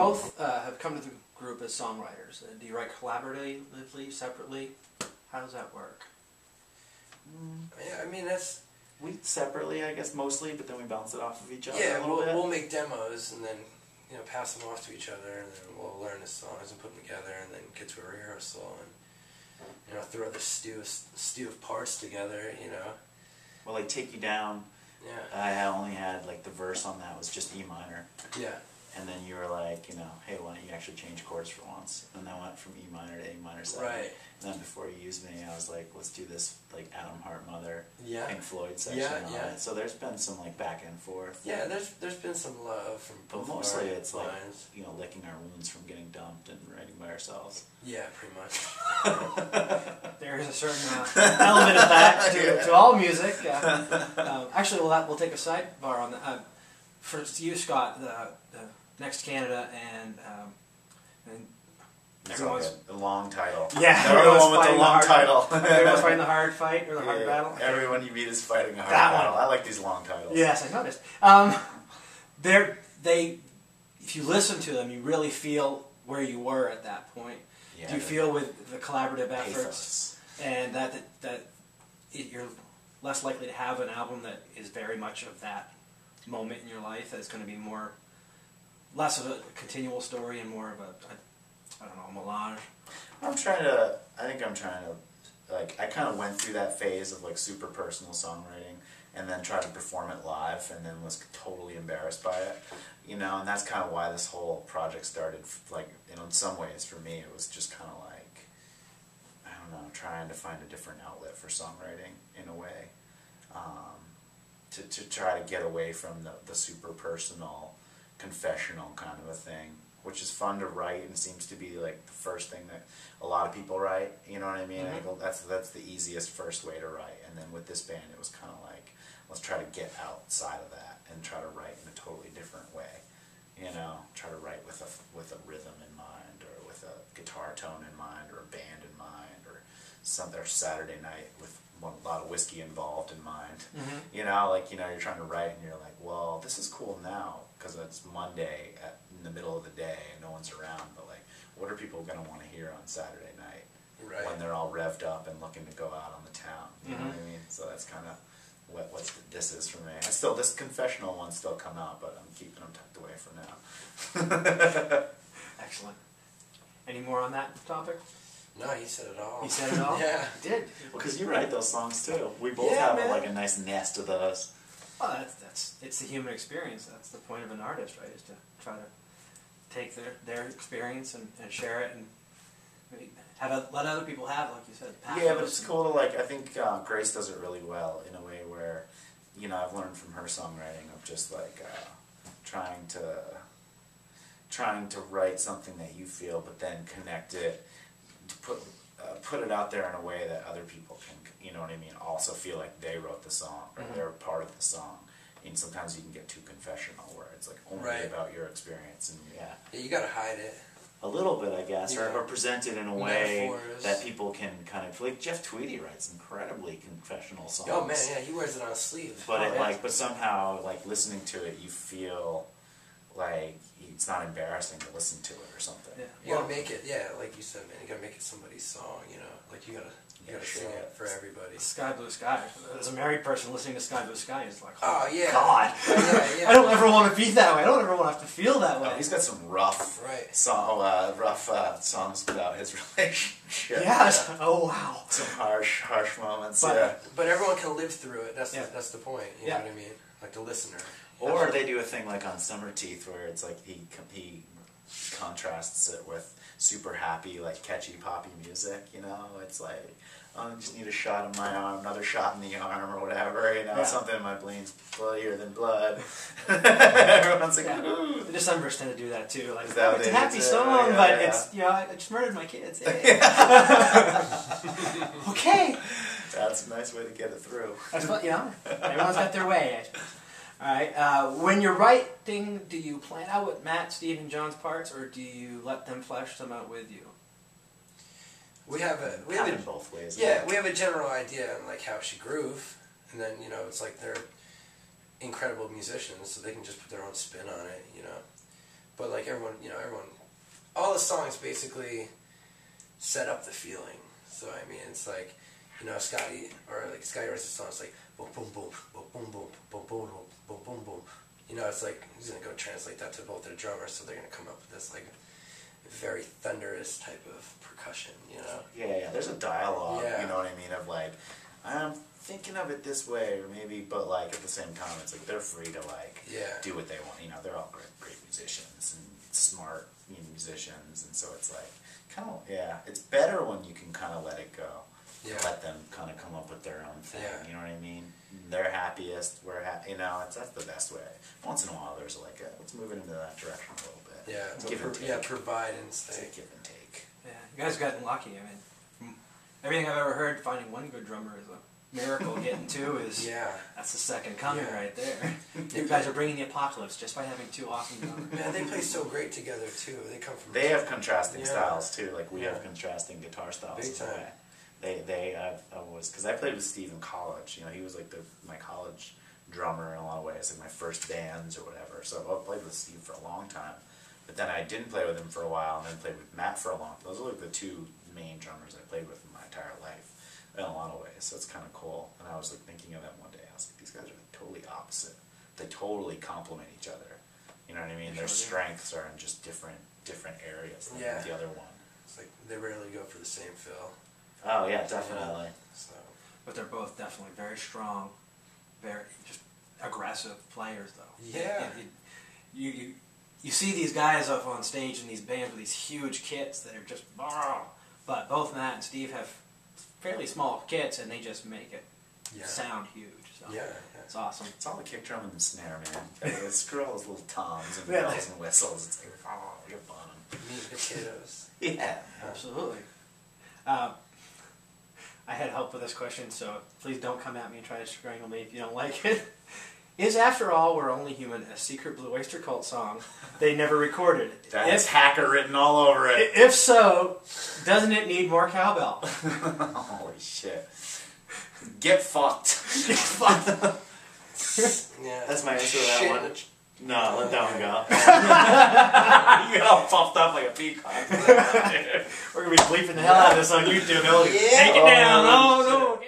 both have come to the group as songwriters. Do you write collaboratively, separately? How does that work? Yeah, I mean, that's... We separately, I guess, mostly, but then we bounce it off of each other Yeah, a little bit. we'll make demos and then, you know, pass them off to each other, and then we'll learn the songs and put them together, and then get to a rehearsal and, you know, throw the stew of parts together, you know. Well, like Take You Down, Yeah. I only had, like, the verse on that was just E minor. Yeah. And then you were like, you know, hey, why don't you actually change chords for once? And then went from E minor to A minor 7. Right. And then before you used me, I was like, let's do this, like, Adam Hart Mother, Yeah. Pink Floyd section on it. So there's been some, like, back and forth. Yeah, there's been some love from both. But mostly it's like, lines. you know, licking our wounds from getting dumped and writing by ourselves. Yeah, pretty much. There is a certain element of that to all music. Actually, we'll take a sidebar on that. For you, Scott, the Next Canada and everyone's a long title. Yeah, everyone with the long title. Everyone's fighting the hard fight or the hard battle. Everyone you meet is fighting a hard battle. I like these long titles. Yes, I noticed. If you listen to them, you really feel where you were at that point. Yeah, do you feel with the collaborative efforts and that you're less likely to have an album that is very much of that moment in your life, that's going to be less of a continual story and more of a melange? I think I'm trying to, like, I kind of went through that phase of, like, super personal songwriting and then tried to perform it live and then was totally embarrassed by it, you know, and that's kind of why this whole project started, like, you know, in some ways for me it was just kind of like, I don't know, trying to find a different outlet for songwriting in a way, to try to get away from the super personal, confessional kind of a thing, which is fun to write and seems to be like the first thing that a lot of people write, you know what I mean? Mm-hmm. I think that's the easiest first way to write, and then with this band it was kind of like, let's try to get outside of that and try to write in a totally different way, you know, try to write with a rhythm in mind, or with a guitar tone in mind, or a band in mind, or Saturday night with a lot of whiskey involved in mind. Mm-hmm. You know, like, you know, you're trying to write and you're like, well, this is cool now because it's Monday in the middle of the day and no one's around, but like, what are people going to want to hear on Saturday night when they're all revved up and looking to go out on the town? You know what I mean? So that's kind of what this is for me. And still, this confessional one's still come out, but I'm keeping them tucked away for now. Excellent. Any more on that topic? No, he said it all. He said it all? Yeah. He did. Well, because you write those songs too. We both have like a nice nest of those. Well, it's the human experience. That's the point of an artist, right? Is to try to take their experience and share it and let other people have, like you said. Yeah, but it's cool to, like, I think Grace does it really well in a way where, you know, I've learned from her songwriting of just like trying to write something that you feel, but then connect it, to put it out there in a way that other people can, you know what I mean, also feel like they wrote the song or they're part of the song. And sometimes you can get too confessional where it's like only about your experience, and yeah, you gotta hide it a little bit, I guess, or present it in a way that people can kind of, like Jeff Tweedy writes incredibly confessional songs. Oh man, yeah, he wears it on his sleeve. But but somehow, like, listening to it, you feel like it's not embarrassing to listen to it or something. Yeah. You gotta make it, like you said, man, you gotta make it somebody's song, you know, like you gotta sing it for everybody. Sky Blue Sky. As a married person listening to Sky Blue Sky is like, oh yeah, God, yeah. I don't ever want to be that way. I don't ever want to have to feel that way. Oh, he's got some rough songs about his relationship. Yes. Oh wow. Some harsh moments. But everyone can live through it. That's the point. You know what I mean? Like the listener. Or they do a thing like on Summer Teeth where it's like he contrasts it with super happy, like catchy poppy music, you know? It's like, oh, I just need a shot in my arm, another shot in the arm or whatever, you know? Something in my brain's bloodier than blood. Everyone's like, ooh. The Decemberists tend to do that too. Like, it's a happy song, but it's, you know, I just murdered my kids. Hey. Okay. That's a nice way to get it through. That's what, you know, everyone's got their way, I suppose. All right. When you're writing, do you plan out with Matt, Steve, and John's parts, or do you let them flesh them out with you? We have in both ways. Yeah, we have a general idea on like how it should groove, and then, you know, it's like they're incredible musicians, so they can just put their own spin on it, you know. But like everyone, all the songs basically set up the feeling. So I mean, it's like, Scotty writes a song. It's like boom, boom, boom, boom, boom, boom, boom, boom, boom, boom, boom. It's like he's gonna go translate that to both their drummers, so they're gonna come up with this like very thunderous type of percussion. Yeah. There's a dialogue. Yeah. You know what I mean? Of like, I'm thinking of it this way, or maybe, but like at the same time, it's like they're free to like do what they want. They're all great musicians and smart musicians, and so it's like kind of it's better when you can kind of let it go, let them kind of come up with their own thing. You know what I mean? They're happiest. We're happy. That's the best way. Once in a while, there's like let's move it into that direction a little bit. Give and take. Provide and stay. Give and take. Yeah, you guys gotten lucky. I mean, from everything I've ever heard, finding one good drummer is a miracle. Getting two is that's the second coming right there. You guys are bringing the apocalypse just by having two awesome drummers. Man, they play so great together too. They come from. They have contrasting styles too. Like we have contrasting guitar styles. Big time. Because I played with Steve in college. He was like my college drummer in a lot of ways, like my first bands or whatever. So I played with Steve for a long time. But then I didn't play with him for a while, and then played with Matt for a long time. Those are like the two main drummers I played with in my entire life, in a lot of ways. So it's kind of cool. And I was like thinking of them one day. I was like, these guys are totally opposite. They totally complement each other. You know what I mean? Their strengths are in just different areas than the other one. It's like they rarely go for the same fill. Oh yeah, definitely. So. But they're both definitely very strong, very just aggressive players, though. Yeah. You see these guys up on stage in these bands with these huge kits that are just, but both Matt and Steve have fairly small kits, and they just make it sound huge. So it's awesome. It's all the kick drum and the snare, man. Screw all those little toms and bells and whistles. It's like, you're fun. Meat potatoes. Yeah, absolutely. I had help with this question, so please don't come at me and try to strangle me if you don't like it. Is After All We're Only Human a secret Blue Oyster Cult song they never recorded? That's hacker written all over it. If so, doesn't it need more cowbell? Holy shit. Get fucked. Get fucked. That's my answer to that one. No, let that one go. You get all puffed up like a peacock. We're going to be bleeping the hell out of this on YouTube. Take it down. Oh, no.